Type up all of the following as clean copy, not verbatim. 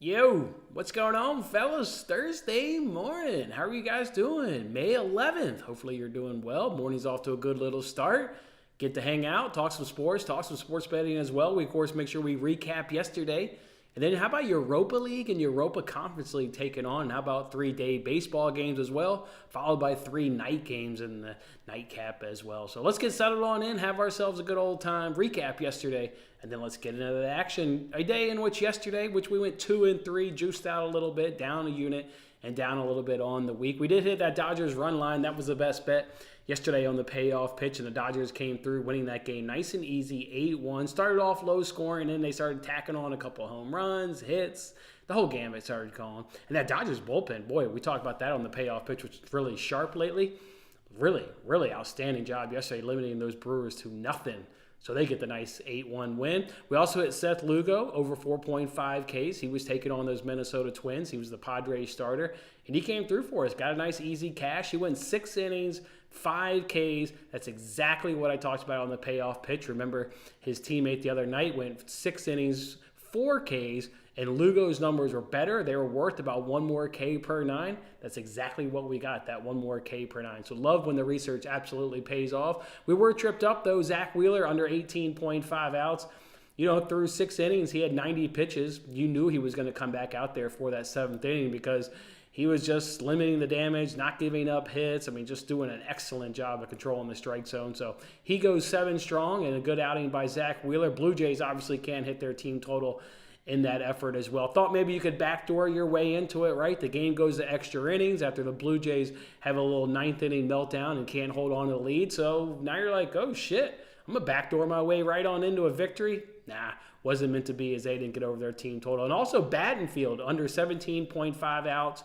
Yo, what's going on, fellas? Thursday morning. How are you guys doing? May 11th. Hopefully you're doing well. Morning's off to a good little start. Get to hang out, talk some sports betting as well. We, of course, make sure we recap yesterday. And then how about Europa League and Europa Conference League taking on? How about 3-day baseball games as well, followed by 3 night games in the nightcap as well. So let's get settled on in, have ourselves a good old time, recap yesterday, and then let's get into the action. A day in which we went 2-3, juiced out a little bit, down a unit, and down a little bit on the week. We did hit that Dodgers run line. That was the best bet yesterday on the payoff pitch, and the Dodgers came through winning that game nice and easy, 8-1. Started off low scoring, and then they started tacking on a couple of home runs, hits. The whole gamut started going. And that Dodgers bullpen, boy, we talked about that on the payoff pitch, which is really sharp lately. Really outstanding job yesterday, limiting those Brewers to nothing. So they get the nice 8-1 win. We also hit Seth Lugo over 4.5 Ks. He was taking on those Minnesota Twins. He was the Padres starter, and he came through for us. Got a nice easy cash. He went 6 innings, 5 Ks. That's exactly what I talked about on the payoff pitch. Remember, his teammate the other night went 6 innings, 4 Ks, and Lugo's numbers were better. They were worth about 1 more K per 9. That's exactly what we got, that 1 more K per 9. So love when the research absolutely pays off. We were tripped up, though. Zach Wheeler under 18.5 outs. Through 6 innings, he had 90 pitches. You knew he was going to come back out there for that 7th inning because he was just limiting the damage, not giving up hits. Just doing an excellent job of controlling the strike zone. So he goes 7 strong, and a good outing by Zach Wheeler. Blue Jays obviously can't hit their team total in that effort as well. Thought maybe you could backdoor your way into it, right? The game goes to extra innings after the Blue Jays have a little 9th inning meltdown and can't hold on to the lead. So now you're like, oh shit, I'm going to backdoor my way right on into a victory. Nah, wasn't meant to be as they didn't get over their team total. And also Battenfield under 17.5 outs.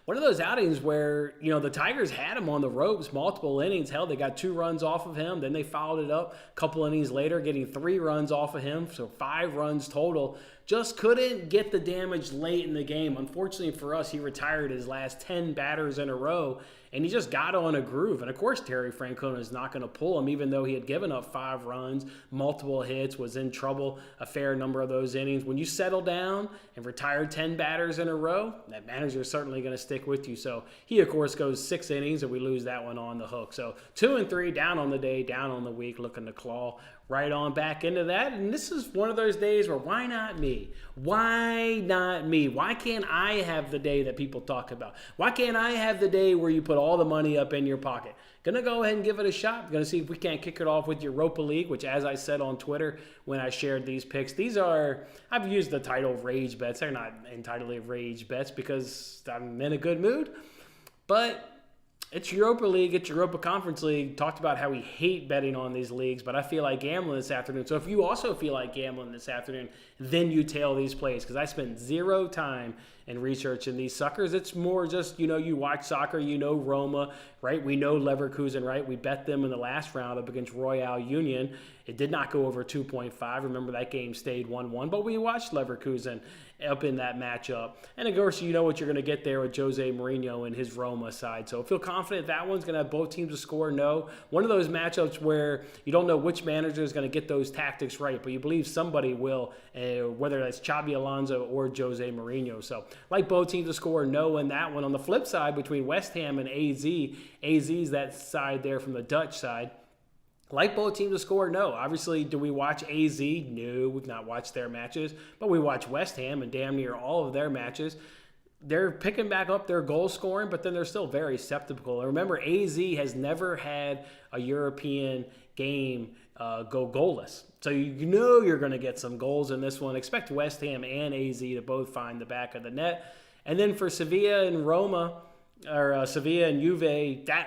One of those outings where, the Tigers had him on the ropes multiple innings. Hell, they got 2 runs off of him. Then they followed it up a couple innings later, getting 3 runs off of him. So 5 runs total. Just couldn't get the damage late in the game. Unfortunately for us, he retired his last 10 batters in a row, and he just got on a groove. And of course, Terry Francona is not going to pull him, even though he had given up 5 runs, multiple hits, was in trouble a fair number of those innings. When you settle down and retire 10 batters in a row, that manager is certainly going to stick with you. So he, of course, goes 6 innings, and we lose that one on the hook. So 2-3, down on the day, down on the week, looking to claw right on back into that. And this is one of those days where why not me? Why not me? Why can't I have the day that people talk about? Why can't I have the day where you put all the money up in your pocket? Gonna go ahead and give it a shot. Gonna see if we can't kick it off with Europa League, which, as I said on Twitter when I shared these picks, these are, I've used the title rage bets. They're not entirely rage bets because I'm in a good mood, but it's Europa League, it's Europa Conference League. Talked about how we hate betting on these leagues, but I feel like gambling this afternoon. So if you also feel like gambling this afternoon, then you tail these plays, because I spent 0 time in researching these suckers. It's more just, you watch soccer, Roma, right? We know Leverkusen, right? We bet them in the last round up against Royal Union. It did not go over 2.5. Remember, that game stayed 1-1, but we watched Leverkusen up in that matchup. And of course, you know what you're going to get there with Jose Mourinho and his Roma side. So feel confident that one's going to have both teams to score. No. One of those matchups where you don't know which manager is going to get those tactics right, but you believe somebody will, whether that's Xabi Alonso or Jose Mourinho. So like both teams to score. No in that one. On the flip side, between West Ham and AZ's that side there from the Dutch side. Like both teams to score? No. Obviously, do we watch AZ? No, we've not watched their matches. But we watch West Ham and damn near all of their matches. They're picking back up their goal scoring, but then they're still very skeptical. And remember, AZ has never had a European game go goalless. So you know you're going to get some goals in this one. Expect West Ham and AZ to both find the back of the net. And then for Sevilla and Roma, or Sevilla and Juve, that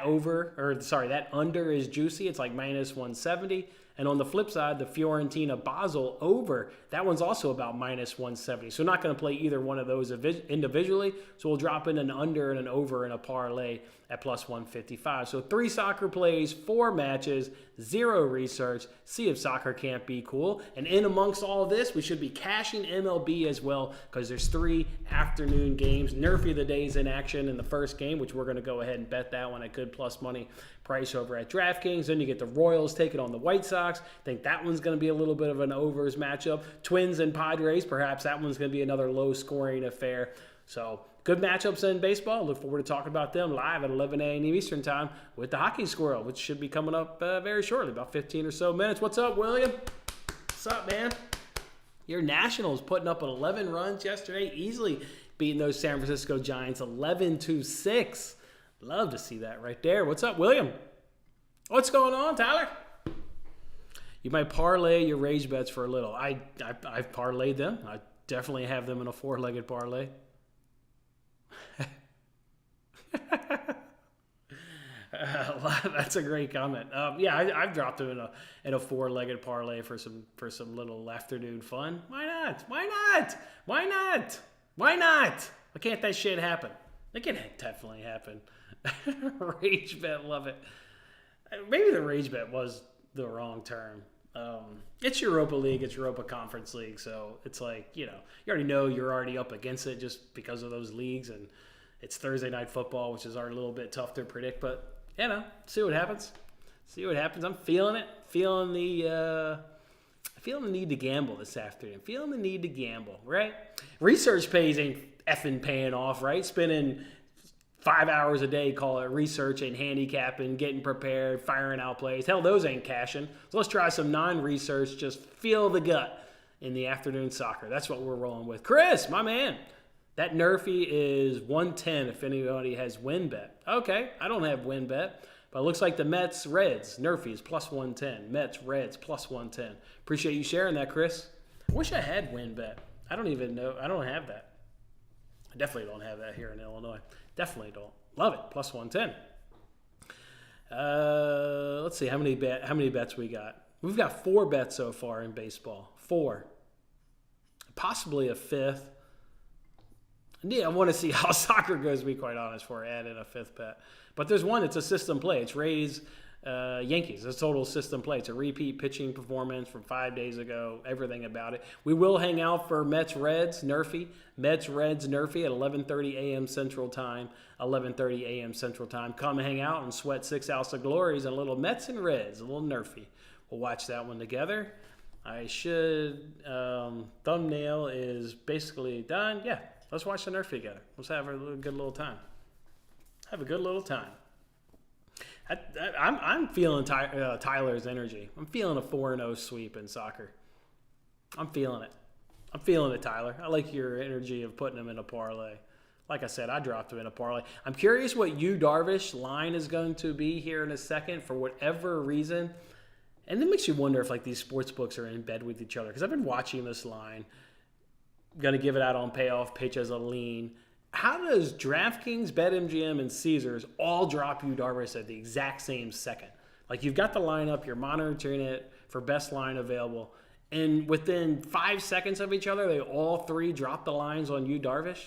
under is juicy. It's like -170. And on the flip side, the Fiorentina Basel over, that one's also about -170. So not going to play either one of those individually. So we'll drop in an under and an over and a parlay at +155. So 3 soccer plays, 4 matches, 0 research. See if soccer can't be cool. And in amongst all of this, we should be cashing MLB as well, because there's 3 afternoon games. NRFI the day's in action in the first game, which we're going to go ahead and bet that one at good plus money, price over at DraftKings. Then you get the Royals taking on the White Sox. I think that one's going to be a little bit of an overs matchup. Twins and Padres, perhaps that one's going to be another low-scoring affair. So good matchups in baseball. Look forward to talking about them live at 11 a.m. Eastern Time with the Hockey Squirrel, which should be coming up very shortly, about 15 or so minutes. What's up, William? What's up, man? Your Nationals putting up 11 runs yesterday, easily beating those San Francisco Giants 11-6. Love to see that right there. What's up, William? What's going on, Tyler? You might parlay your rage bets for a little. I've parlayed them. I definitely have them in a four-legged parlay. That's a great comment. I've dropped them in a four-legged parlay for some little afternoon fun. Why not? Why can't that shit happen? It can definitely happen. Rage bet, love it. Maybe the rage bet was the wrong term. It's Europa League, it's Europa Conference League, so it's like, you already know you're already up against it just because of those leagues, and it's Thursday night football, which is already a little bit tough to predict, but see what happens. I'm feeling it. Feeling the need to gamble this afternoon. Feeling the need to gamble, right? Research pays ain't effing paying off, right? Spending 5 hours a day, call it researching, handicapping, getting prepared, firing out plays. Hell, those ain't cashing. So let's try some non-research, just feel the gut in the afternoon soccer. That's what we're rolling with. Chris, my man, that NRFI is 110 if anybody has win bet. Okay, I don't have win bet, but it looks like the Mets, Reds, NRFI is plus 110. Mets, Reds, plus 110. Appreciate you sharing that, Chris. I wish I had win bet. I don't even know. I don't have that. I definitely don't have that here in Illinois. Definitely don't. Love it. Plus 110. Let's see how many bets we got. We've got 4 bets so far in baseball. 4. Possibly a 5th. Yeah, I want to see how soccer goes, to be quite honest, before I add in a 5th bet. But there's one. It's a system play. It's Rays Yankees. It's a total system play. It's a repeat pitching performance from 5 days ago. Everything about it. We will hang out for Mets Reds NRFI. Mets Reds NRFI at 11:30 a.m. Central Time. 11:30 a.m. Central Time. Come hang out and sweat 6 ounce of glories and a little Mets and Reds, a little NRFI. We'll watch that one together. I should. Thumbnail is basically done. Yeah, let's watch the NRFI together. Let's have a good little time. I'm feeling Tyler's energy. I'm feeling a 4-0 sweep in soccer. I'm feeling it, Tyler. I like your energy of putting him in a parlay. Like I said, I dropped him in a parlay. I'm curious what Yu Darvish line is going to be here in a second for whatever reason. And it makes you wonder if these sports books are in bed with each other. Because I've been watching this line. Going to give it out on Payoff, pitch as a lean. How does DraftKings, BetMGM, and Caesars all drop Yu Darvish at the exact same second? You've got the lineup, you're monitoring it for best line available, and within 5 seconds of each other, they all 3 drop the lines on Yu Darvish?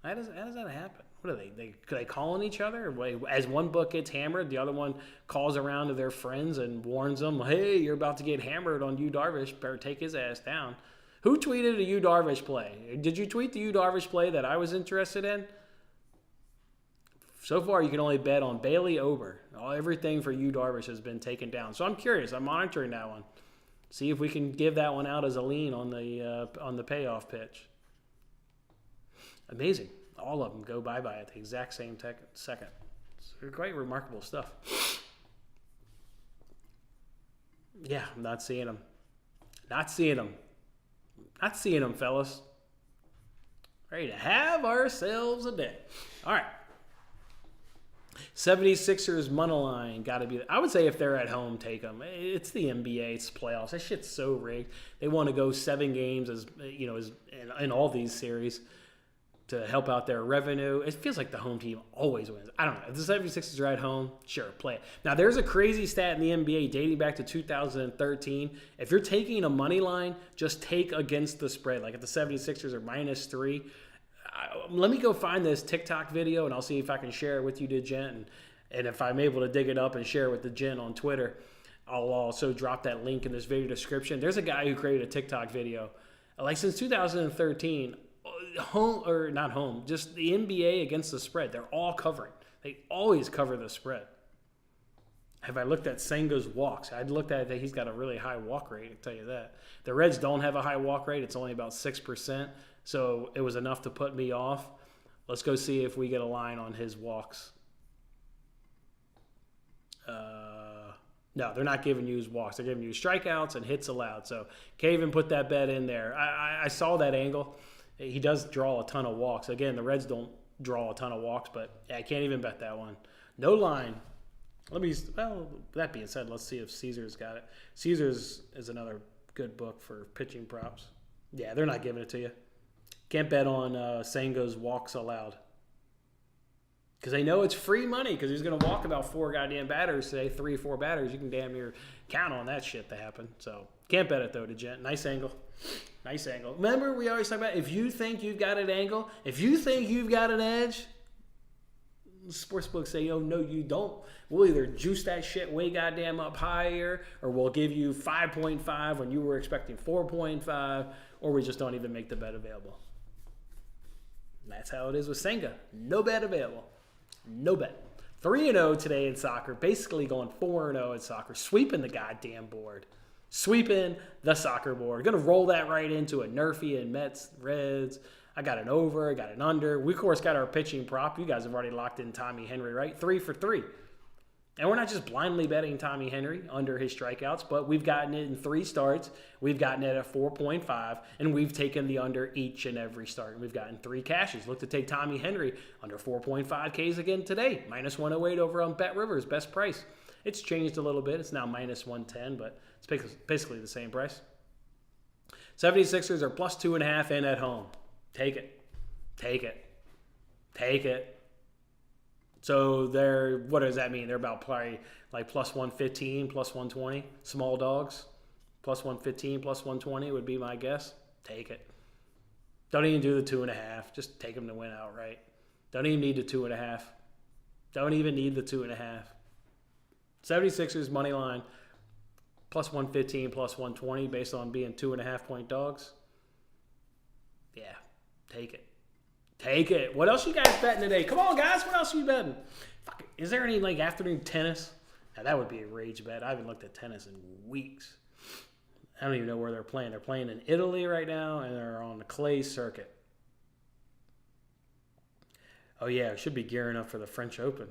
How does that happen? What are they? Could they call on each other? As one book gets hammered, the other one calls around to their friends and warns them, hey, you're about to get hammered on Yu Darvish. Better take his ass down. Who tweeted a Yu Darvish play? Did you tweet the Yu Darvish play that I was interested in? So far, you can only bet on Bailey Ober. Everything for Yu Darvish has been taken down. So I'm curious. I'm monitoring that one. See if we can give that one out as a lean on the payoff pitch. Amazing. All of them go bye-bye at the exact same second. It's quite remarkable stuff. Yeah, I'm not seeing them. Not seeing them, fellas. Ready to have ourselves a day. All right. 76ers money line got to be. I would say if they're at home, take them. It's the NBA. It's playoffs. That shit's so rigged. They want to go 7 games as in all these series to help out their revenue. It feels like the home team always wins. I don't know. If the 76ers are at home, sure, play it. Now, there's a crazy stat in the NBA dating back to 2013. If you're taking a money line, just take against the spread. If the 76ers are -3, let me go find this TikTok video, and I'll see if I can share it with you, DeGent. And if I'm able to dig it up and share it with DeGent on Twitter, I'll also drop that link in this video description. There's a guy who created a TikTok video. Since 2013, just the NBA against the spread, they're all covering. They always cover the spread. Have I looked at Senga's walks? I'd looked at it. He's got a really high walk rate, I tell you that. The Reds don't have a high walk rate. It's only about 6%. So it was enough to put me off. Let's go see if we get a line on his walks. No, they're not giving you his walks. They're giving you strikeouts and hits allowed. So can't even put that bet in there. I saw that angle. He does draw a ton of walks. Again, the Reds don't draw a ton of walks, but I can't even bet that one. No line. That being said, let's see if Caesar's got it. Caesar's is another good book for pitching props. Yeah, they're not giving it to you. Can't bet on Senga's walks allowed. Because they know it's free money because he's going to walk about 4 goddamn batters today, 3 or 4 batters. You can damn near count on that shit to happen. So can't bet it though, DeGent. Nice angle. Nice angle. Remember, we always talk about if you think you've got an angle, if you think you've got an edge, sportsbooks say, no, you don't. We'll either juice that shit way goddamn up higher, or we'll give you 5.5 when you were expecting 4.5, or we just don't even make the bet available. And that's how it is with Senga. No bet available. No bet. 3-0 today in soccer. Basically going 4-0 in soccer. Sweeping the goddamn board. Sweeping the soccer board. Going to roll that right into a NRFI and Mets, Reds. I got an over. I got an under. We, of course, got our pitching prop. You guys have already locked in Tommy Henry, right? 3 for 3. And we're not just blindly betting Tommy Henry under his strikeouts, but we've gotten it in 3 starts. We've gotten it at 4.5, and we've taken the under each and every start. And we've gotten 3 cashes. Look to take Tommy Henry under 4.5 Ks again today. Minus 108 over on Bet Rivers, best price. It's changed a little bit. It's now minus 110, but it's basically the same price. 76ers are plus 2.5 in at home. Take it. Take it. Take it. So they're, what does that mean? They're about probably like plus 115, plus 120. Small dogs. Plus 115, plus 120 would be my guess. Take it. Don't even do the 2.5. Just take them to win outright. Don't even need the 2.5. Don't even need the 2.5. 76ers money line plus 115, plus 120 based on being 2.5 point dogs. Yeah, take it. Take it. What else you guys betting today? Come on, guys. What else are you betting? Fuck, is there any like afternoon tennis? Now, that would be a rage bet. I haven't looked at tennis in weeks. I don't even know where they're playing. They're playing in Italy right now, and they're on the clay circuit. Oh, yeah. It should be gearing up for the French Open.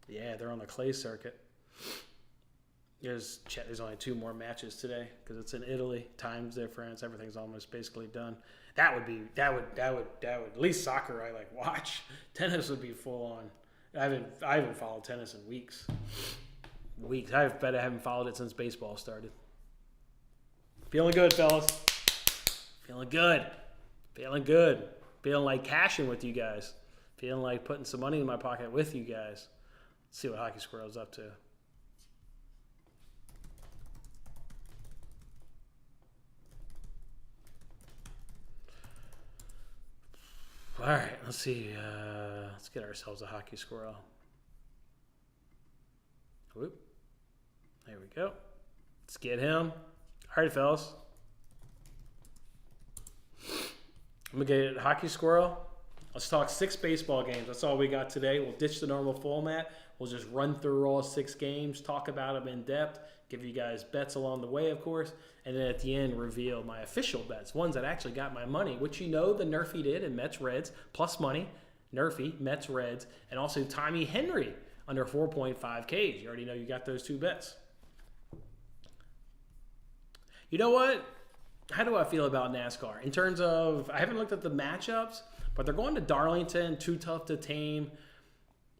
Yeah, they're on the clay circuit. There's only 2 more matches today because it's in Italy. Times difference. Everything's almost basically done. That would at least soccer I like watch. Tennis would be full on. I haven't followed tennis in weeks. I bet I haven't followed it since baseball started. Feeling good, fellas. Feeling good. Feeling good. Feeling like cashing with you guys. Feeling like putting some money in my pocket with you guys. Let's see what Hockey Squirrel's up to. All right, let's see. Let's get ourselves a Hockey Squirrel. Whoop. There we go. Let's get him. All right, fellas. I'm going to get Hockey Squirrel. Let's talk 6 baseball games. That's all we got today. We'll ditch the normal format. We'll just run through all 6 games, talk about them in depth, give you guys bets along the way, of course, and then at the end reveal my official bets, ones that actually got my money, which you know the NRFI did in Mets Reds, plus money, NRFI, Mets Reds, and also Tommy Henry under 4.5 Ks. You already know you got those 2 bets. You know what? How do I feel about NASCAR? In terms of, I haven't looked at the matchups, but they're going to Darlington, too tough to tame.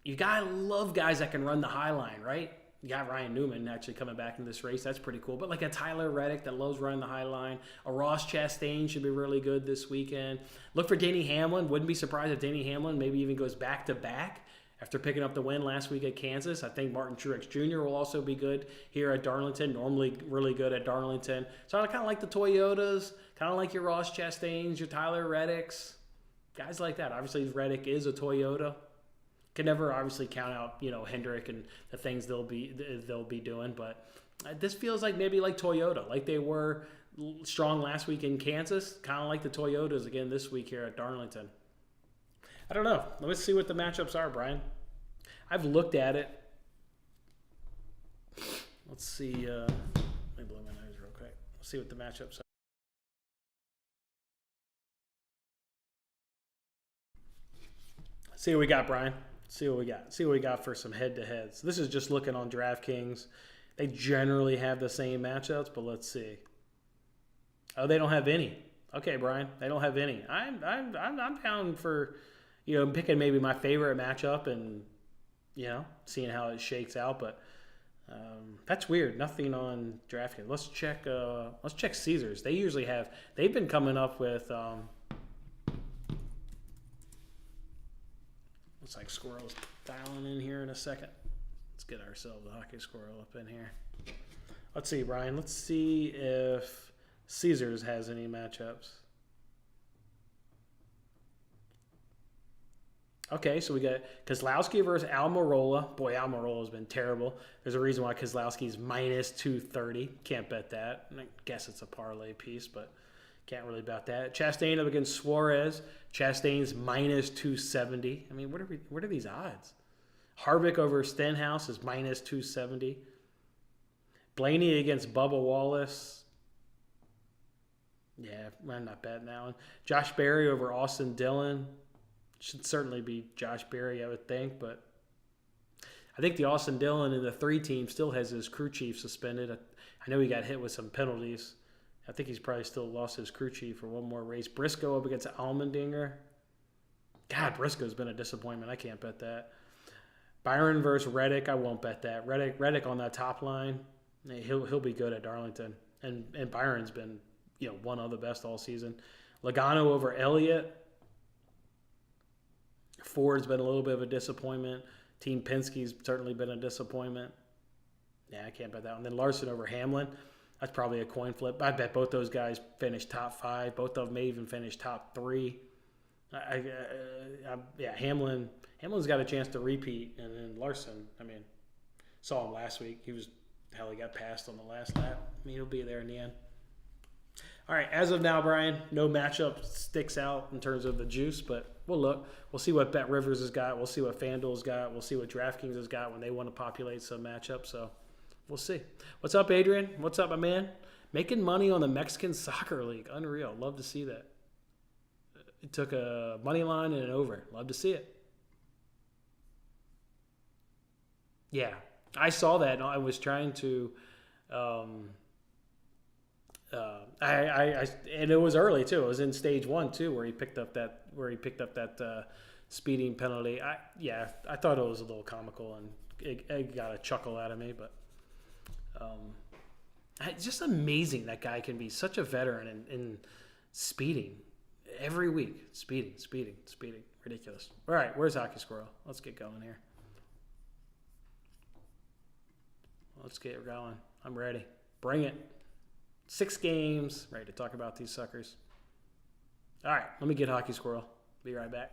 You got to love guys that can run the high line, right? You got Ryan Newman actually coming back in this race. That's pretty cool. But like a Tyler Reddick that loves running the high line. A Ross Chastain should be really good this weekend. Look for Denny Hamlin. Wouldn't be surprised if Denny Hamlin maybe even goes back-to-back after picking up the win last week at Kansas. I think Martin Truex Jr. will also be good here at Darlington. Normally really good at Darlington. So I kind of like the Toyotas. Kind of like your Ross Chastains, your Tyler Reddicks. Guys like that. Obviously, Reddick is a Toyota. Can never obviously count out, Hendrick and the things they'll be doing, but this feels like maybe like Toyota, like they were strong last week in Kansas, kind of like the Toyotas again this week here at Darlington. I don't know. Let's see what the matchups are, Brian. I've looked at it. Let's see. Let me blow my nose real quick. Let's see what the matchups are. See what we got, Brian. See what we got. See what we got for some head-to-heads. This is just looking on DraftKings. They generally have the same matchups, but let's see. Oh, they don't have any. Okay, Brian, they don't have any. I'm down for, picking maybe my favorite matchup and, seeing how it shakes out. But that's weird. Nothing on DraftKings. Let's check Caesars. They usually have. They've been coming up with. Looks like Squirrel's dialing in here in a second. Let's get ourselves a Hockey Squirrel up in here. Let's see, Brian. Let's see if Caesars has any matchups. Okay, so we got Kozlowski versus Almirola. Boy, Almirola's been terrible. There's a reason why Kozlowski's minus 230. Can't bet that. I guess it's a parlay piece, but can't really bet that. Chastain up against Suarez. Chastain's minus 270. I mean, what are these odds? Harvick over Stenhouse is minus 270. Blaney against Bubba Wallace. Yeah, I'm not betting that one. Josh Berry over Austin Dillon. Should certainly be Josh Berry, I would think. But I think the Austin Dillon in the 3 team still has his crew chief suspended. I know he got hit with some penalties. I think he's probably still lost his crew chief for one more race. Briscoe up against Allmendinger. God, Briscoe's been a disappointment. I can't bet that. Byron versus Reddick. I won't bet that. Reddick on that top line. He'll be good at Darlington. And Byron's been one of the best all season. Logano over Elliott. Ford's been a little bit of a disappointment. Team Penske's certainly been a disappointment. Yeah, I can't bet that one. Then Larson over Hamlin. That's probably a coin flip. I bet both those guys finish top 5. Both of them may even finish top 3. Hamlin's got a chance to repeat. And then Larson, saw him last week. He got passed on the last lap. He'll be there in the end. All right, as of now, Brian, no matchup sticks out in terms of the juice, but we'll look. We'll see what Bet Rivers has got. We'll see what FanDuel's got. We'll see what DraftKings has got when they want to populate some matchups. So we'll see. What's up, Adrian? What's up, my man? Making money on the Mexican Soccer League. Unreal. Love to see that. It took a money line and an over. Love to see it. Yeah, I saw that. I was trying to and it was early too. It was in stage 1 too, where he picked up that speeding penalty. I thought it was a little comical, and it got a chuckle out of me. But it's just amazing that guy can be such a veteran in speeding every week. Speeding. Ridiculous. All right, where's Hockey Squirrel? Let's get going here. Let's get going. I'm ready. Bring it. 6 games. Ready to talk about these suckers. All right, let me get Hockey Squirrel. Be right back.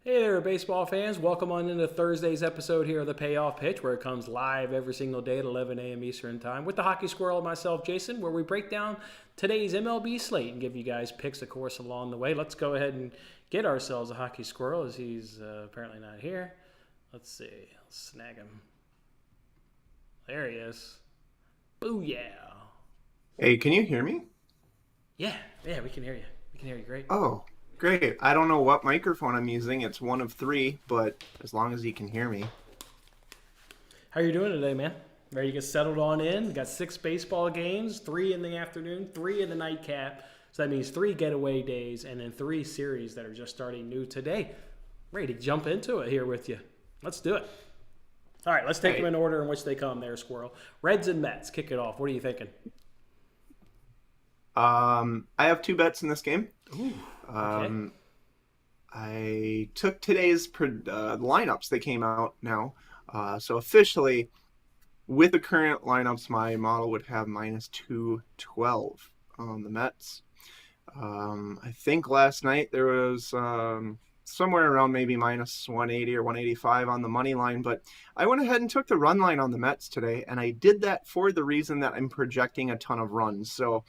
Hey there, baseball fans. Welcome on into Thursday's episode here of the Payoff Pitch, where it comes live every single day at 11 a.m. Eastern Time with the Hockey Squirrel and myself, Jason, where we break down today's MLB slate and give you guys picks, of course, along the way. Let's go ahead and get ourselves a Hockey Squirrel, as he's apparently not here. Let's see. Let's snag him. There he is. Booyah. Hey, can you hear me? Yeah, we can hear you. We can hear you great. Oh, great. I don't know what microphone I'm using. It's one of three, but as long as you can hear me. How you doing today, man? Ready to get settled on in? We got 6 baseball games, 3 in the afternoon, 3 in the nightcap. So that means 3 getaway days and then 3 series that are just starting new today. Ready to jump into it here with you. Let's do it. All right, let's take them in order in which they come there, Squirrel. Reds and Mets, kick it off. What are you thinking? I have 2 bets in this game. Ooh, okay. I took today's lineups. They came out now. So officially, with the current lineups, my model would have minus 212 on the Mets. I think last night there was somewhere around maybe minus 180 or 185 on the money line, but I went ahead and took the run line on the Mets today, and I did that for the reason that I'm projecting a ton of runs. So,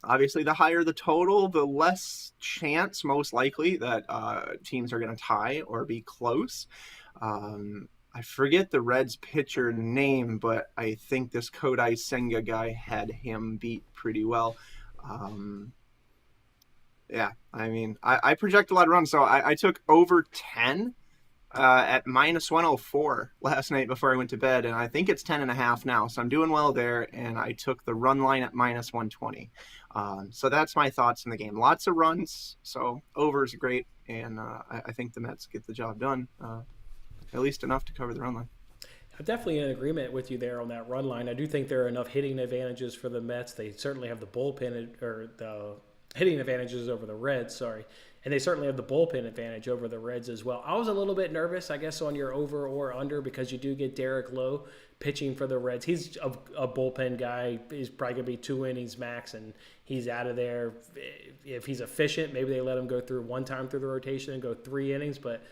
obviously the higher the total, the less chance, most likely, that teams are going to tie or be close. I forget the Reds pitcher name, but I think this Kodai Senga guy had him beat pretty well. I project a lot of runs, so I took over 10 at minus 104 last night before I went to bed, and I think it's 10.5 now, so I'm doing well there, and I took the run line at minus 120. So that's my thoughts in the game. Lots of runs, so overs are great, and I think the Mets get the job done, at least enough to cover the run line. I'm definitely in agreement with you there on that run line. I do think there are enough hitting advantages for the Mets. They certainly have the bullpen or the hitting advantages over the Reds, sorry. And they certainly have the bullpen advantage over the Reds as well. I was a little bit nervous, I guess, on your over or under because you do get Derek Lowe pitching for the Reds. He's a bullpen guy. He's probably going to be 2 innings max, and he's out of there. If he's efficient, maybe they let him go through one time through the rotation and go 3 innings, but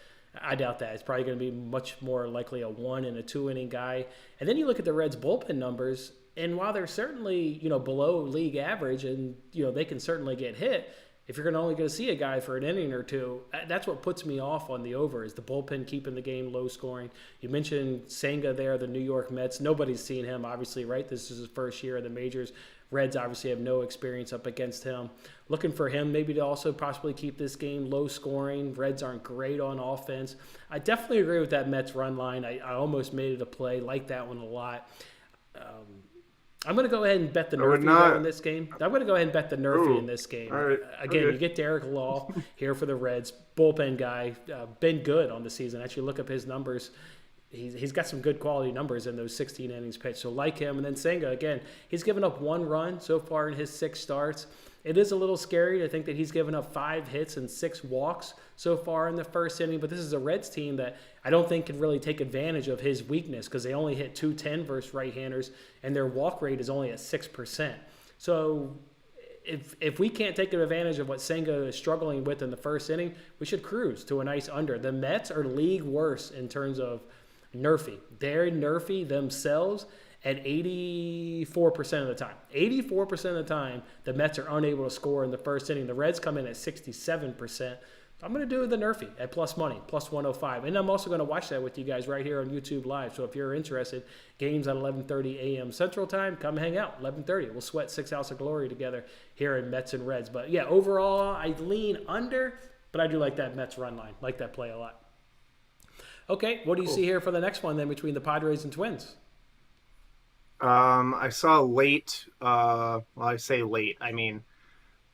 I doubt that. It's probably going to be much more likely a 1 and a 2 inning guy. And then you look at the Reds bullpen numbers, and while they're certainly, below league average and, they can certainly get hit, if you're only going to see a guy for an inning or two, that's what puts me off on the over is the bullpen keeping the game low scoring. You mentioned Senga there, the New York Mets. Nobody's seen him, obviously, right? This is his first year in the majors. Reds obviously have no experience up against him. Looking for him maybe to also possibly keep this game low scoring. Reds aren't great on offense. I definitely agree with that Mets run line. I almost made it a play. Like that one a lot. I'm going to go ahead and bet the Nerfy in this game. I'm going to go ahead and bet the Nerfy in this game. Right. Again, You get Derek Law here for the Reds. Bullpen guy. Been good on the season. Actually, look up his numbers. He's got some good quality numbers in those 16 innings pitched. So like him. And then Senga, again, he's given up 1 run so far in his 6 starts. It is a little scary to think that he's given up 5 hits and 6 walks so far in the first inning. But this is a Reds team that I don't think can really take advantage of his weakness because they only hit .210 versus right-handers, and their walk rate is only at 6%. So if we can't take advantage of what Senga is struggling with in the first inning, we should cruise to a nice under. The Mets are league worse in terms of Nerfy. They're Nerfy themselves at 84% of the time. 84% of the time, the Mets are unable to score in the first inning. The Reds come in at 67%. I'm going to do the Nerfy at plus money, plus 105. And I'm also going to watch that with you guys right here on YouTube Live. So if you're interested, games at 11:30 a.m. Central Time, come hang out, 11:30. We'll sweat 6 hours of glory together here in Mets and Reds. But yeah, overall, I lean under, but I do like that Mets run line. Like that play a lot. Okay, what do you see here for the next one then between the Padres and Twins? I saw late, I say late, I mean,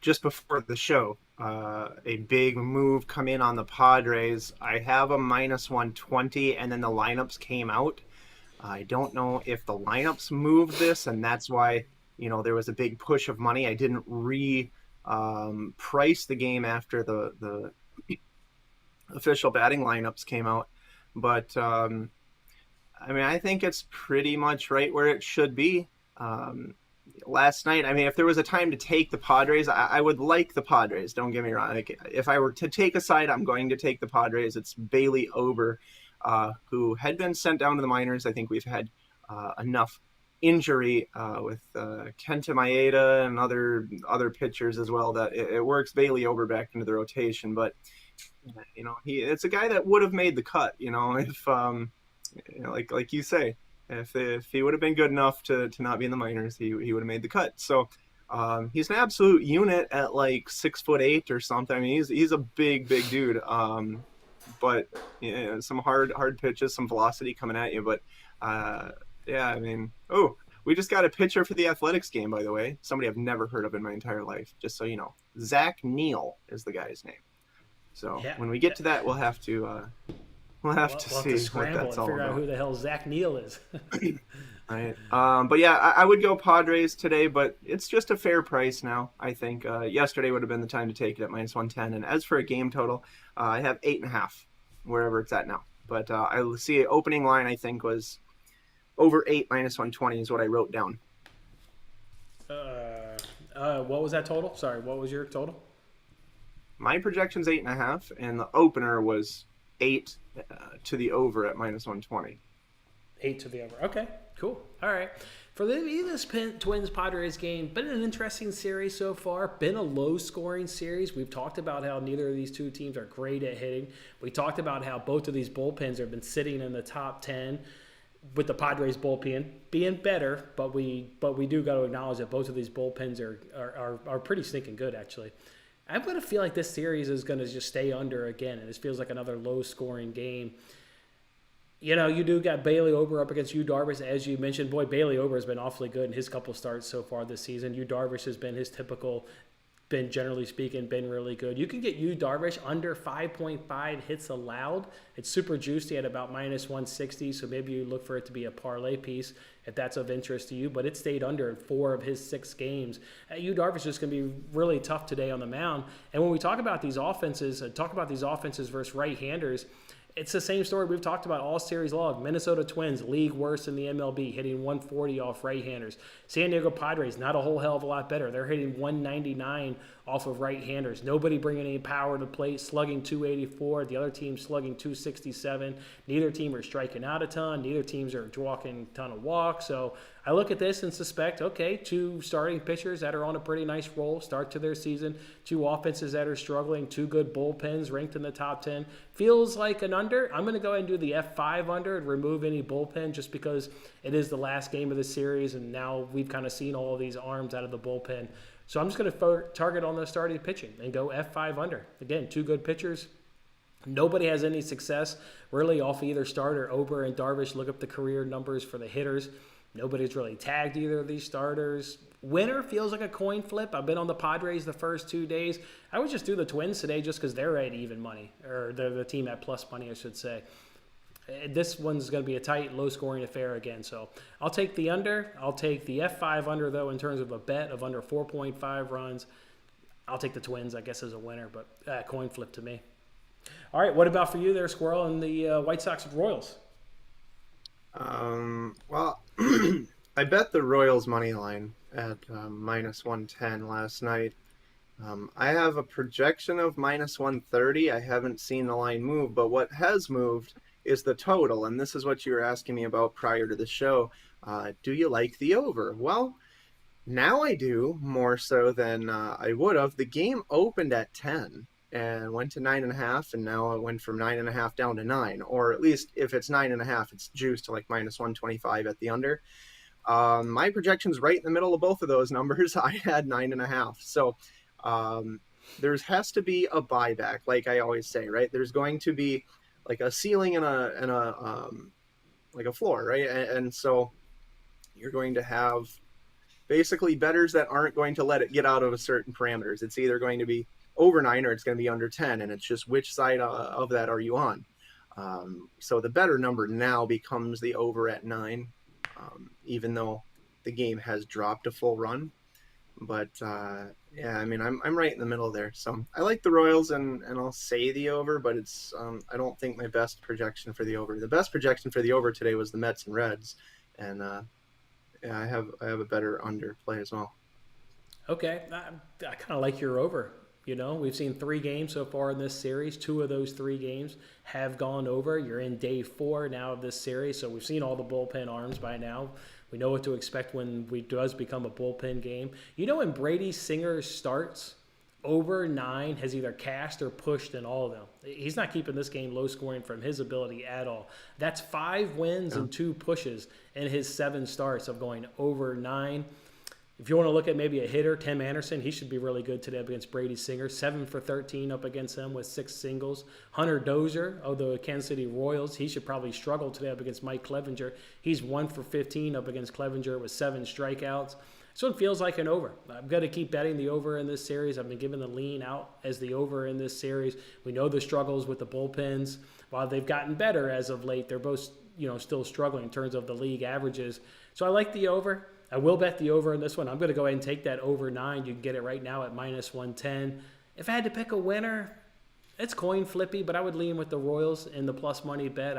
just before the show, a big move come in on the Padres. I have a minus 120, and then the lineups came out. I don't know if the lineups moved this, and that's why, there was a big push of money. I didn't price the game after the official batting lineups came out. But, I think it's pretty much right where it should be. last night, I mean, if there was a time to take the Padres, I would like the Padres. Don't get me wrong. Like, if I were to take a side, I'm going to take the Padres. It's Bailey Ober, who had been sent down to the minors. I think we've had enough injury with Kenta Maeda and other pitchers as well that it works Bailey Ober back into the rotation. But it's a guy that would have made the cut. If like you say, if he would have been good enough to not be in the minors, he would have made the cut. So he's an absolute unit at like 6'8" or something. I mean, he's a big dude. But some hard pitches, some velocity coming at you. But yeah, I mean, we just got a pitcher for the Athletics game, by the way. Somebody I've never heard of in my entire life. Just so you know, Zach Neal is the guy's name. So Yeah. when we get to that, we'll have to. We'll have to We'll have see to what scramble that's and all figure out about. who the hell Zach Neal is. Right. But yeah, I would go Padres today, but it's just a fair price now. I think yesterday would have been the time to take it at -110. And as for a game total, I have 8.5, wherever it's at now. But I see opening line, I think, was over 8 -120 is what I wrote down. What was that total? Sorry, what was your total? My projection's 8.5, and the opener was 8 to the over at -120. 8 to the over. Okay, cool. All right. For this Twins-Padres game, been an interesting series so far. Been a low-scoring series. We've talked about how neither of these two teams are great at hitting. We talked about how both of these bullpens have been sitting in the top 10, with the Padres bullpen being better, but we do got to acknowledge that both of these bullpens are pretty stinking good, actually. I'm going to feel like this series is going to just stay under again, and this feels like another low-scoring game. You do got Bailey Ober up against Yu Darvish, as you mentioned. Boy, Bailey Ober has been awfully good in his couple starts so far this season. Yu Darvish has been his typical, generally speaking, been really good. You can get Yu Darvish under 5.5 hits allowed. It's super juicy at about -160, so maybe you look for it to be a parlay piece if that's of interest to you. But it stayed under in 4 of his 6 games. Yu Darvish is going to be really tough today on the mound. And when we talk about these offenses, versus right-handers, it's the same story we've talked about all series long. Minnesota Twins, league worst in the MLB, hitting 140 off right-handers. San Diego Padres, not a whole hell of a lot better. They're hitting 199 off of right-handers. Nobody bringing any power to the plate, slugging 284. The other team slugging 267. Neither team are striking out a ton. Neither teams are walking a ton of walks. So I look at this and suspect, okay, 2 starting pitchers that are on a pretty nice roll, start to their season, 2 offenses that are struggling, 2 good bullpens ranked in the top 10. Feels like an under. I'm going to go ahead and do the F5 under and remove any bullpen just because it is the last game of the series, and now we've kind of seen all of these arms out of the bullpen. So I'm just going to target on the starting pitching and go F5 under. Again, 2 good pitchers. Nobody has any success really off either starter. Ober and Darvish, look up the career numbers for the hitters. Nobody's really tagged either of these starters. Winner feels like a coin flip. I've been on the Padres the first 2 days. I would just do the Twins today just because they're at even money, or they're the team at plus money, I should say. This one's going to be a tight, low-scoring affair again. So I'll take the under. I'll take the F5 under, though, in terms of a bet of under 4.5 runs. I'll take the Twins, I guess, as a winner, but coin flip to me. All right, what about for you there, Squirrel, and the White Sox Royals? Well, I bet the Royals money line at -110 last night. I have a projection of -130. I haven't seen the line move, but what has moved is the total, and this is what you were asking me about prior to the show. Do you like the over? Well, now I do, more so than I would have. The game opened at 10 and went to 9.5, and now it went from 9.5 down to 9, or at least if it's 9.5, it's juiced to like -125 at the under. My projection's right in the middle of both of those numbers. I had 9.5, so there has to be a buyback, like I always say, right? There's going to be like a ceiling and a like a floor, right? And so you're going to have basically bettors that aren't going to let it get out of a certain parameters. It's either going to be over 9 or it's going to be under 10, and it's just which side of that are you on. So the better number now becomes the over at 9, even though the game has dropped a full run. But yeah, I mean, I'm right in the middle there. So I like the Royals, and I'll say the over, but it's I don't think my best projection for the over. The best projection for the over today was the Mets and Reds, and Yeah, I have a better under play as well. Okay, I kind of like your over. We've seen 3 games so far in this series. 2 of those 3 games have gone over. You're in day 4 now of this series, so we've seen all the bullpen arms by now. We know what to expect when it does become a bullpen game. When Brady Singer starts, over 9 has either cashed or pushed in all of them. He's not keeping this game low scoring from his ability at all. That's 5 wins and 2 pushes in his 7 starts of going over 9. If you want to look at maybe a hitter, Tim Anderson, he should be really good today against Brady Singer. 7 for 13 up against him with 6 singles. Hunter Dozier of the Kansas City Royals, he should probably struggle today up against Mike Clevenger. He's 1 for 15 up against Clevenger with 7 strikeouts. This one feels like an over. I'm going to keep betting the over in this series. I've been giving the lean out as the over in this series. We know the struggles with the bullpens. While they've gotten better as of late, they're both still struggling in terms of the league averages. So I like the over. I will bet the over in this one. I'm going to go ahead and take that over 9. You can get it right now at -110. If I had to pick a winner, it's coin flippy, but I would lean with the Royals in the plus money bet.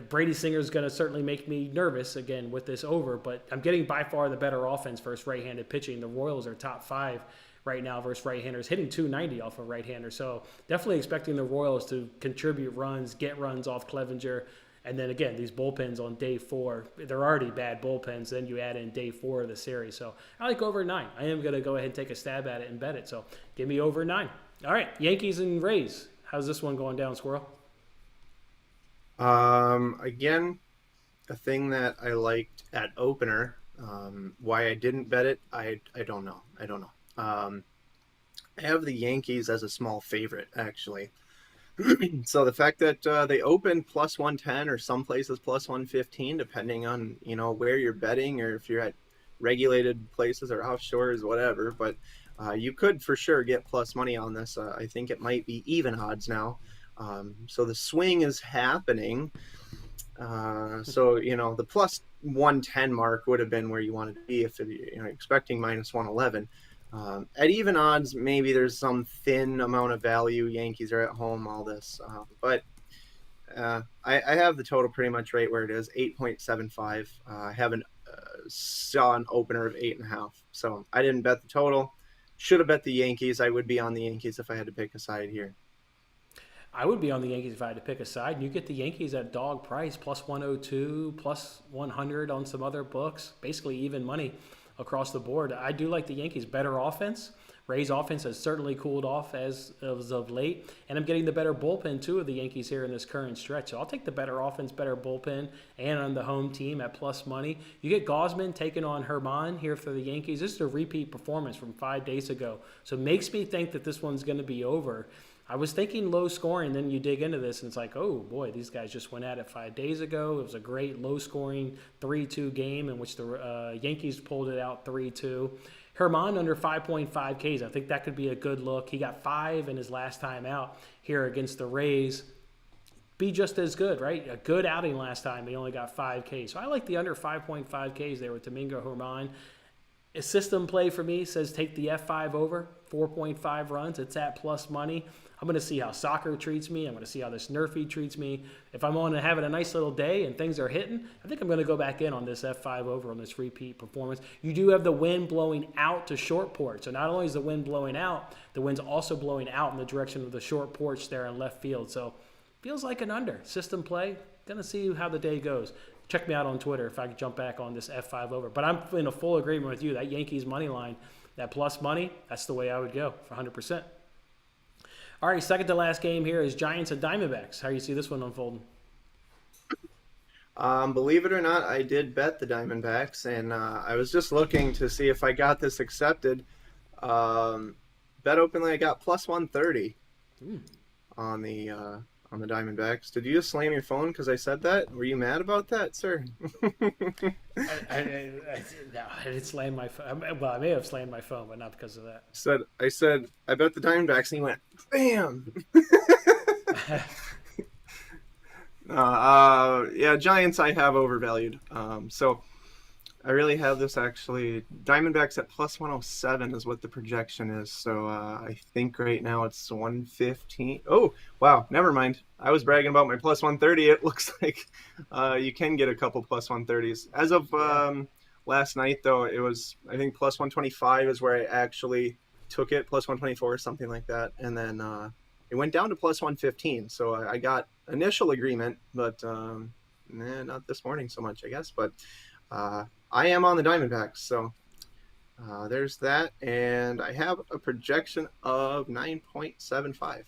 Brady Singer is going to certainly make me nervous again with this over, but I'm getting by far the better offense versus right-handed pitching. The Royals are top 5 right now versus right-handers, hitting .290 off a right-hander. So definitely expecting the Royals to contribute runs, get runs off Clevenger. And then again, these bullpens on day 4, they're already bad bullpens. Then you add in day 4 of the series. So I like over 9. I am going to go ahead and take a stab at it and bet it. So give me over 9. All right, Yankees and Rays. How's this one going down, Squirrel? Again, a thing that I liked at opener. Why I didn't bet it, I don't know. I have the Yankees as a small favorite, actually. So the fact that they open plus 110 or some places plus 115, depending on where you're betting or if you're at regulated places or offshores, whatever. But you could for sure get plus money on this. I think it might be even odds now. So the swing is happening. So the plus 110 mark would have been where you wanted to be if you're expecting minus 111. At even odds, maybe there's some thin amount of value. Yankees are at home, all this. But I have the total pretty much right where it is, 8.75. I haven't saw an opener of 8.5. So I didn't bet the total. Should have bet the Yankees. I would be on the Yankees if I had to pick a side here. I would be on the Yankees if I had to pick a side. And you get the Yankees at dog price, plus 102, plus 100 on some other books. Basically even money across the board. I do like the Yankees. Better offense. Ray's offense has certainly cooled off as of late. And I'm getting the better bullpen, too, of the Yankees here in this current stretch. So I'll take the better offense, better bullpen, and on the home team at plus money. You get Gausman taking on Herman here for the Yankees. This is a repeat performance from 5 days ago. So it makes me think that this one's going to be over. I was thinking low scoring, then you dig into this, and it's like, oh, boy, these guys just went at it 5 days ago. It was a great low-scoring 3-2 game in which the Yankees pulled it out 3-2. Herman under 5.5 Ks. I think that could be a good look. He got 5 in his last time out here against the Rays. Be just as good, right? A good outing last time. He only got 5 Ks. So I like the under 5.5 Ks there with Domingo Herman. A system play for me says take the F5 over, 4.5 runs. It's at plus money. I'm going to see how soccer treats me. I'm going to see how this NRFI treats me. If I'm on and having a nice little day and things are hitting, I think I'm going to go back in on this F5 over on this repeat performance. You do have the wind blowing out to short porch. So not only is the wind blowing out, the wind's also blowing out in the direction of the short porch there in left field. So feels like an under. System play. Going to see how the day goes. Check me out on Twitter if I can jump back on this F5 over. But I'm in a full agreement with you. That Yankees money line, that plus money, that's the way I would go for 100%. All right, second to last game here is Giants and Diamondbacks. How do you see this one unfolding? Believe it or not, I did bet the Diamondbacks, and I was just looking to see if I got this accepted. Bet openly, I got plus 130 on the Diamondbacks. Did you just slam your phone because I said that? Were you mad about that, sir? I didn't slam my phone. Well, I may have slammed my phone, but not because of that. I said, I bet the Diamondbacks, and he went, bam! Yeah, Giants I have overvalued. So I really have this actually. Diamondbacks at plus 107 is what the projection is. So I think right now it's 115. Oh, wow. Never mind. I was bragging about my plus 130. It looks like you can get a couple plus 130s. As of last night, though, it was, I think, plus 125 is where I actually took it, plus 124, something like that. And then it went down to plus 115. So I got initial agreement, but not this morning so much, I guess. But I am on the Diamondbacks, so there's that. And I have a projection of 9.75.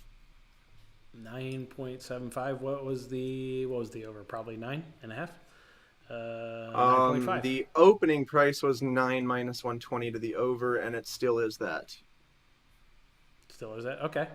9.75. What was the over? Probably 9.5. 9.5. The opening price was 9 minus 120 to the over, and it still is that. Still is that? Okay.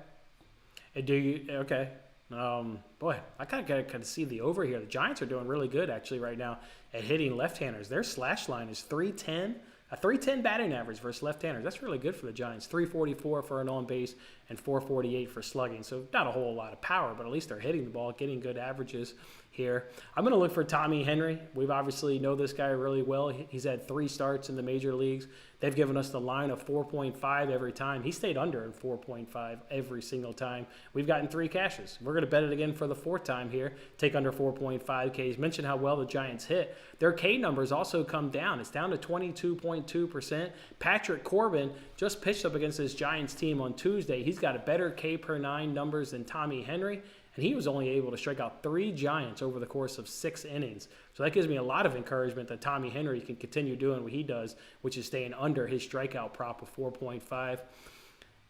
And do you okay? Boy, I kind of see the over here. The Giants are doing really good actually right now at hitting left-handers. Their slash line is 310. A 310 batting average versus left-handers. That's really good for the Giants. 344 for an on-base and 448 for slugging. So not a whole lot of power, but at least they're hitting the ball, getting good averages here. I'm going to look for Tommy Henry. We've obviously know this guy really well. He's had 3 starts in the major leagues. They've given us the line of 4.5 every time. He stayed under in 4.5 every single time. We've gotten 3 cashes. We're going to bet it again for the 4th time here. Take under 4.5 Ks. Mention how well the Giants hit. Their K numbers also come down. It's down to 22.2%. Patrick Corbin just pitched up against this Giants team on Tuesday. He's got a better K per 9 numbers than Tommy Henry. And he was only able to strike out 3 Giants over the course of 6 innings. So that gives me a lot of encouragement that Tommy Henry can continue doing what he does, which is staying under his strikeout prop of 4.5.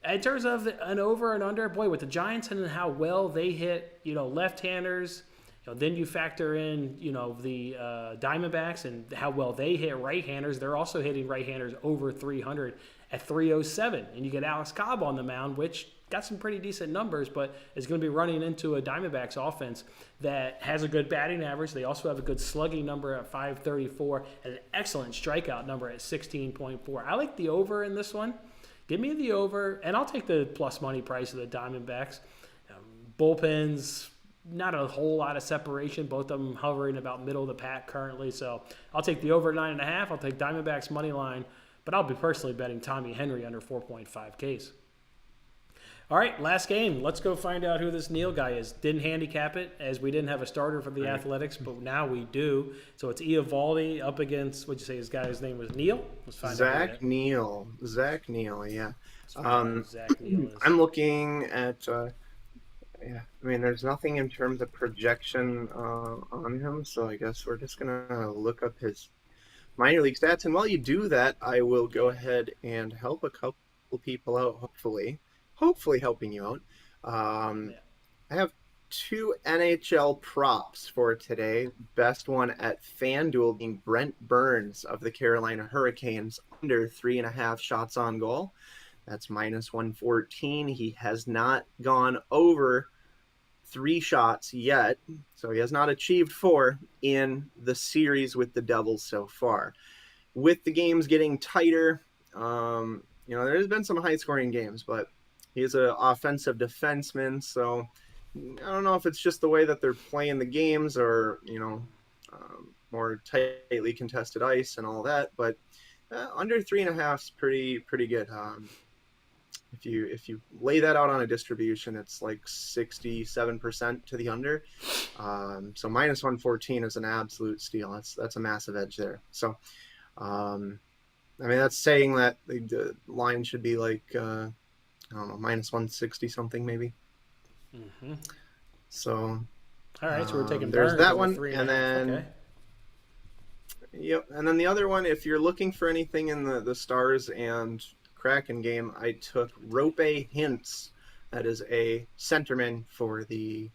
In terms of an over and under, boy, with the Giants and how well they hit, left-handers, then you factor in, the Diamondbacks and how well they hit right-handers. They're also hitting right-handers over 300 at 307. And you get Alex Cobb on the mound, which got some pretty decent numbers, but is going to be running into a Diamondbacks offense that has a good batting average. They also have a good slugging number at 534 and an excellent strikeout number at 16.4. I like the over in this one. Give me the over, and I'll take the plus money price of the Diamondbacks. Bullpens, not a whole lot of separation. Both of them hovering about middle of the pack currently. So I'll take the over 9.5. I'll take Diamondbacks money line, but I'll be personally betting Tommy Henry under 4.5 Ks. All right, last game. Let's go find out who this Neil guy is. Didn't handicap it as we didn't have a starter for the Athletics, but now we do. So it's Eovaldi up against, what'd you say his guy's name was? Neil? Let's find out. Zach Neil, yeah. Zach Neil is. I'm looking at, there's nothing in terms of projection on him, so I guess we're just going to look up his minor league stats. And while you do that, I will go ahead and help a couple people out, hopefully helping you out. I have 2 NHL props for today. Best one at FanDuel being Brent Burns of the Carolina Hurricanes under 3.5 shots on goal. That's minus 114. He has not gone over 3 shots yet, so he has not achieved 4 in the series with the Devils so far. With the games getting tighter, there's been some high-scoring games, but he's an offensive defenseman, so I don't know if it's just the way that they're playing the games or, more tightly contested ice and all that, but under 3.5 is pretty good. If you lay that out on a distribution, it's like 67% to the under. So minus 114 is an absolute steal. That's a massive edge there. So, that's saying that the line should be like, minus 160 something maybe. Mm-hmm. So, all right. So we're taking there's that one, 3.5. and then okay. Yep, and then the other one, if you're looking for anything in the Stars and Kraken game, I took Rope Hintz. That is a centerman for the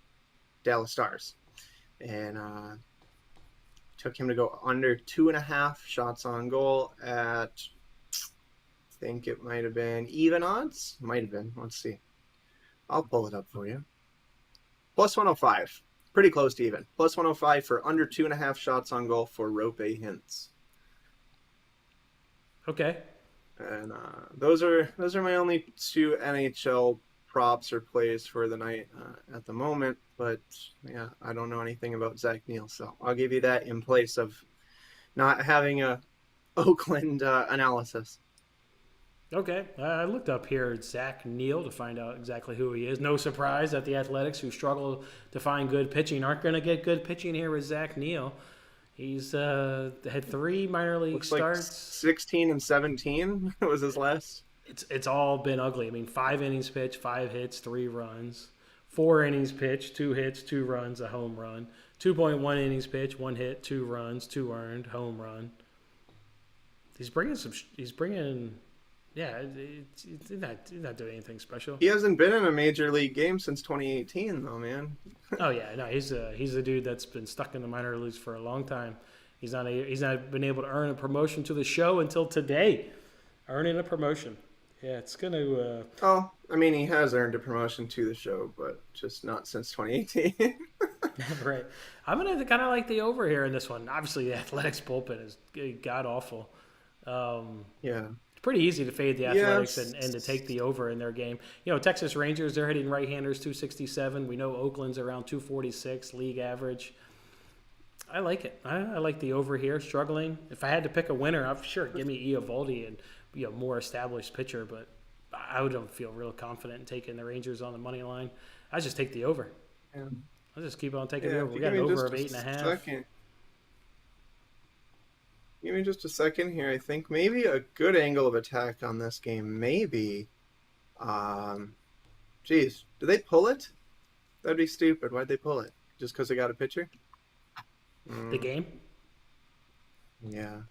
Dallas Stars, and took him to go under 2.5 shots on goal at, I think it might have been even odds. Might have been. Let's see. I'll pull it up for you. Plus 105. Pretty close to even. Plus 105 for under 2.5 shots on goal for Rope Hintz. Okay. And those are my only 2 NHL props or plays for the night at the moment. But yeah, I don't know anything about Zach Neil, so I'll give you that in place of not having a Oakland analysis. Okay, I looked up here Zach Neil to find out exactly who he is. No surprise that the Athletics, who struggle to find good pitching, aren't going to get good pitching here with Zach Neil. He's had 3 minor league Looks like starts. 16 and 17 was his last. It's all been ugly. I mean, 5 innings pitched, 5 hits, 3 runs. 4 innings pitched, 2 hits, 2 runs, a home run. 2.1 innings pitched, 1 hit, 2 runs, 2 earned, home run. He's bringing some. He's bringing. Yeah, he's not doing anything special. He hasn't been in a major league game since 2018, though, man. Oh yeah, no, he's a dude that's been stuck in the minor leagues for a long time. He's not been able to earn a promotion to the show until today. Earning a promotion. Yeah, it's gonna. Oh, I mean, he has earned a promotion to the show, but just not since 2018. Right. I'm gonna kind of like the over here in this one. Obviously, the Athletics bullpen is god awful. Yeah. It's pretty easy to fade the Athletics Yes. and to take the over in their game. You know, Texas Rangers, they're hitting right-handers 267. We know Oakland's around 246 league average. I like it. I like the over here. Struggling. If I had to pick a winner, I'm sure give me Eovaldi and more established pitcher, but I don't feel real confident in taking the Rangers on the money line. I just take the over. Yeah. I'll just keep on taking Yeah, the if over. you We got give an me over just of a 8.5. second. Give me just a second here. I think maybe a good angle of attack on this game. Maybe. Geez, did they pull it? That'd be stupid. Why'd they pull it? Just because they got a pitcher? The game? Yeah.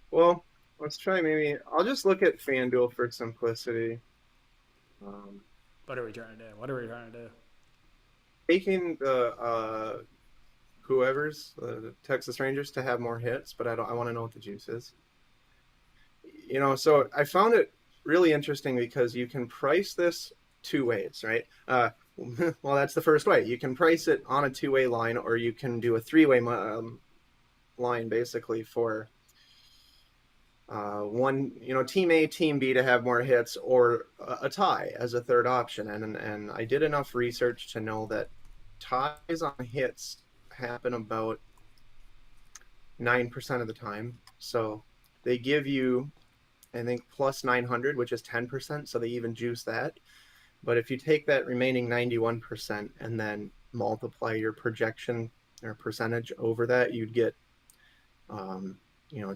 Well, let's try maybe. I'll just look at FanDuel for simplicity. What are we trying to do? Taking the whoever's the Texas Rangers to have more hits, but I want to know what the juice is. So I found it really interesting because you can price this 2 ways, right? Well, that's the first way. You can price it on a 2-way line, or you can do a 3-way line basically for one, team A, team B to have more hits, or a tie as a third option. And I did enough research to know that ties on hits happen about 9% of the time. So they give you, I think, plus 900, which is 10%. So they even juice that. But if you take that remaining 91% and then multiply your projection or percentage over that, you'd get,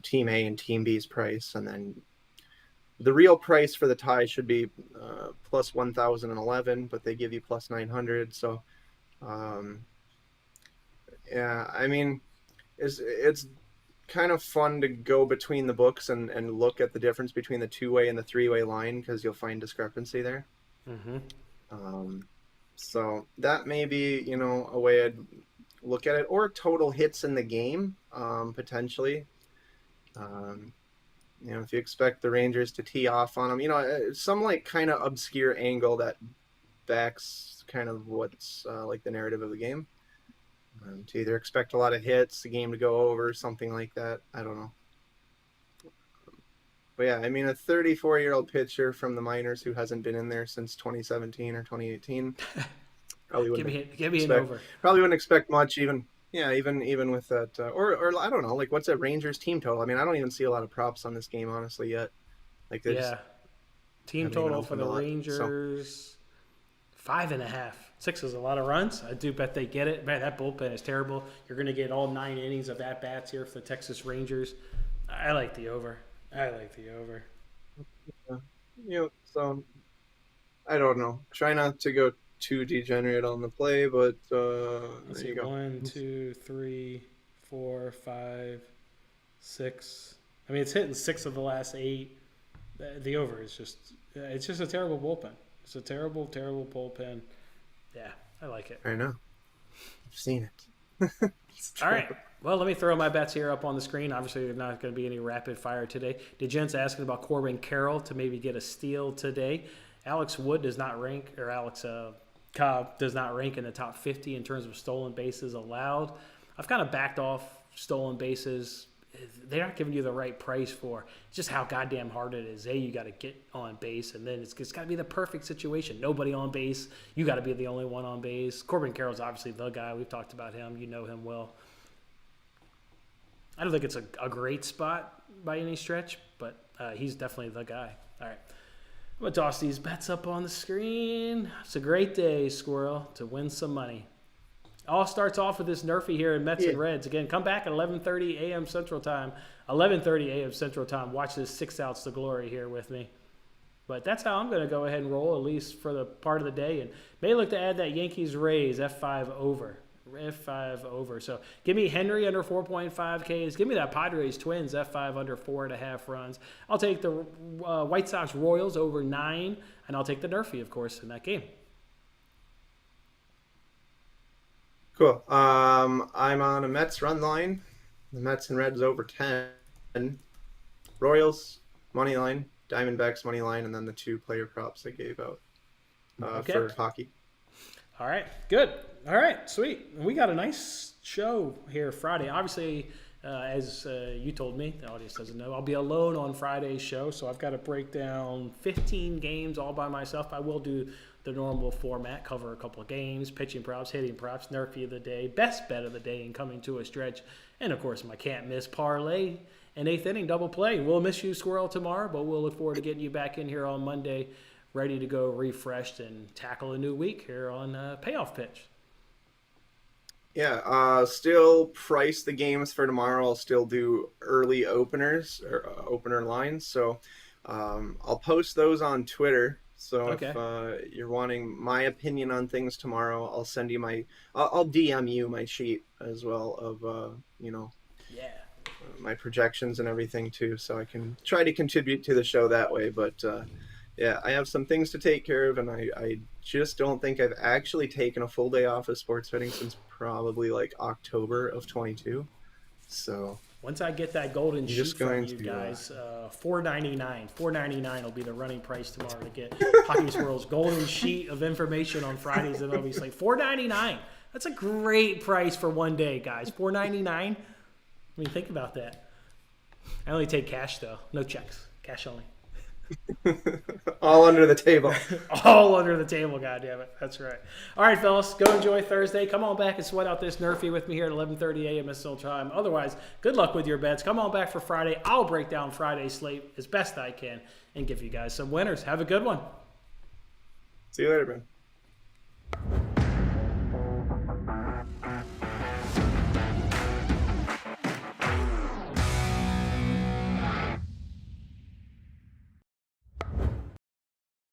Team A and Team B's price. And then the real price for the tie should be plus 1,011, but they give you plus 900. So, yeah, I mean, it's kind of fun to go between the books and look at the difference between the 2-way and the 3-way line, because you'll find discrepancy there. Mm-hmm. So that may be, a way I'd look at it, or total hits in the game, potentially. If you expect the Rangers to tee off on them, some like kind of obscure angle that backs kind of what's like the narrative of the game. To either expect a lot of hits, the game to go over, something like that. I don't know. But yeah, I mean, a 34-year-old pitcher from the minors who hasn't been in there since 2017 or 2018 probably wouldn't give me an over. Probably wouldn't expect much, even with that, or I don't know, like what's a Rangers team total? I mean, I don't even see a lot of props on this game honestly yet. Like team total for the Rangers 5.5. 6 is a lot of runs. I do bet they get it. Man, that bullpen is terrible. You're going to get all 9 innings of at bats here for the Texas Rangers. I like the over. So I don't know. Try not to go too degenerate on the play, but there you go. 1, 2, 3, 4, 5, 6. I mean, it's hitting 6 of the last 8. The over is it's just a terrible bullpen. It's a terrible, terrible bullpen. Yeah, I like it. I know. I've seen it. All right. Well, let me throw my bets here up on the screen. Obviously, there's not going to be any rapid fire today. DeGent's asking about Corbin Carroll to maybe get a steal today. Alex Wood does not rank, or Alex Cobb does not rank in the top 50 in terms of stolen bases allowed. I've kind of backed off stolen bases. They're not giving you the right price for just how goddamn hard it is. You got to get on base, and then it's got to be the perfect situation. Nobody on base. You got to be the only one on base. Corbin Carroll's obviously the guy. We've talked about him. You know him well. I don't think it's a great spot by any stretch, but he's definitely the guy. All right. I'm going to toss these bets up on the screen. It's a great day, Squirrel, to win some money. All starts off with this NRFI here in Mets and Reds. Again, come back at 11:30 a.m. Central Time. 11:30 a.m. Central Time. Watch this 6 outs to glory here with me. But that's how I'm going to go ahead and roll, at least for the part of the day. And may look to add that Yankees-Rays F5 over. F5 over. So give me Henry under 4.5 Ks. Give me that Padres-Twins F5 under 4.5 runs. I'll take the White Sox-Royals over 9. And I'll take the NRFI, of course, in that game. Cool. I'm on a Mets run line. The Mets and Reds over 10. Royals, money line. Diamondbacks, money line. And then the 2 player props I gave out for hockey. All right. Good. All right. Sweet. We got a nice show here Friday. Obviously, as you told me, the audience doesn't know, I'll be alone on Friday's show. So I've got to break down 15 games all by myself. I will do the normal format, cover a couple of games, pitching props, hitting props, NRFI of the day, best bet of the day, and coming to a stretch. And, of course, my can't-miss parlay and 8th inning double play. We'll miss you, Squirrel, tomorrow, but we'll look forward to getting you back in here on Monday, ready to go refreshed and tackle a new week here on Payoff Pitch. Yeah, still price the games for tomorrow. I'll still do early openers or opener lines. So I'll post those on Twitter. So if you're wanting my opinion on things tomorrow, I'll send you I'll DM you my sheet as well of, my projections and everything too. So I can try to contribute to the show that way. But yeah, I have some things to take care of. And I just don't think I've actually taken a full day off of sports betting since probably like October of 22. So once I get that golden sheet from you guys, $4.99. $4.99 will be the running price tomorrow to get Hockey Squirrel's golden sheet of information on Fridays and obviously $4.99. That's a great price for one day, guys. $4.99. I mean, think about that. I only take cash though, no checks, cash only. All under the table. All under the table, goddammit. That's right. All right, fellas, go enjoy Thursday. Come on back and sweat out this NRFI with me here at 11:30 a.m. Central Time. Otherwise, good luck with your bets. Come on back for Friday. I'll break down Friday's slate as best I can and give you guys some winners. Have a good one. See you later, man.